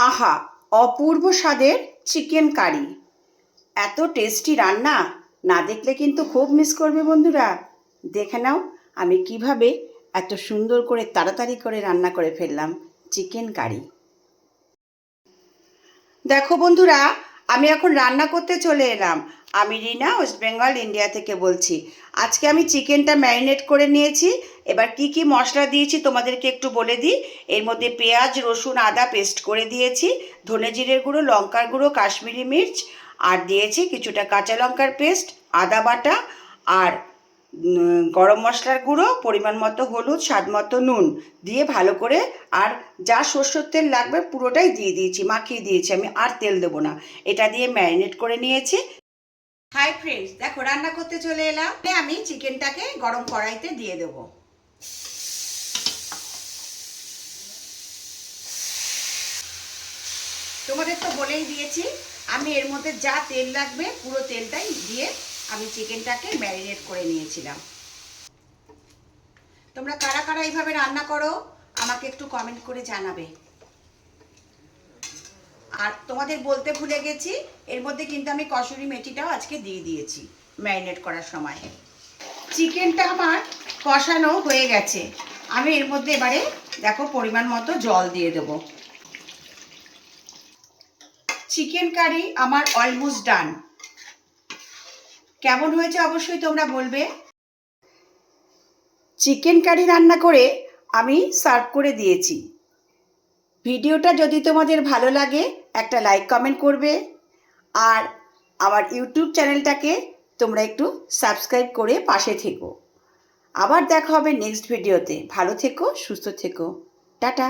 আহা, অপূর্ব স্বাদের chicken curry. এত টেস্টি রান্না না দেখলে কিন্তু খুব মিস করবে বন্ধুরা। দেখে নাও আমি কিভাবে এত সুন্দর করে তাড়াতাড়ি করে রান্না করে ফেললাম চিকেন কারি। দেখো বন্ধুরা, আমি এখন রান্না করতে চলে এলাম। আমি রিনা, ওয়েস্ট বেঙ্গল ইন্ডিয়া থেকে বলছি। আজকে আমি চিকেনটা ম্যারিনেট করে নিয়েছি। এবার কি কি মশলা দিয়েছি তোমাদেরকে একটু বলে দিই। এর মধ্যে পেঁয়াজ, রসুন, আদা পেস্ট করে দিয়েছি, ধনে জিরের গুঁড়ো, লঙ্কার গুঁড়ো, কাশ্মীরি মির্চ, আর দিয়েছি কিছুটা কাঁচা লঙ্কার পেস্ট, আদা বাটা, আর গরম মশলার গুঁড়ো, পরিমাণ মতো হলুদ, স্বাদ মতো নুন দিয়ে ভালো করে, আর যা সরষের তেল লাগবে পুরোটাই দিয়ে দিয়েছি, মাখিয়ে দিয়েছি, আমি আর তেল দেবো না। এটা দিয়ে ম্যারিনেট করে নিয়েছি। হাই ফ্রেন্ডস, দেখো রান্না করতে চলে এলাম। আমি চিকেনটাকে গরম কড়াইতে দিয়ে দেবো। তোমাদের তো বলেই দিয়েছি, আমি এর মধ্যে যা তেল লাগবে পুরো তেলটাই দিয়ে আমি চিকেনটাকে ম্যারিনেট করে নিয়েছিলাম। তোমরা কারা কারা এইভাবে রান্না করো আমাকে একটু কমেন্ট করে জানাবে। আর তোমাদের বলতে ভুলে গেছি, এর মধ্যে কিন্তু আমি কসুরি মেথিটাও আজকে দিয়ে দিয়েছি ম্যারিনেট করার সময়। চিকেনটা আমার কষানো হয়ে গেছে। আমি এর মধ্যে এবারে দেখো পরিমাণ মতো জল দিয়ে দেবো। চিকেন কারি আমার অলমোস্ট ডান। কেমন হয়েছে অবশ্যই তোমরা বলবে। চিকেন কারি রান্না করে আমি সার্ভ করে দিয়েছি। ভিডিওটা যদি তোমাদের ভালো লাগে একটা লাইক কমেন্ট করবে, আর আমার ইউটিউব চ্যানেলটাকে তোমরা একটু সাবস্ক্রাইব করে পাশে থেকো। আবার দেখা হবে নেক্সট ভিডিওতে। ভালো থেকো, সুস্থ থেকো, টাটা।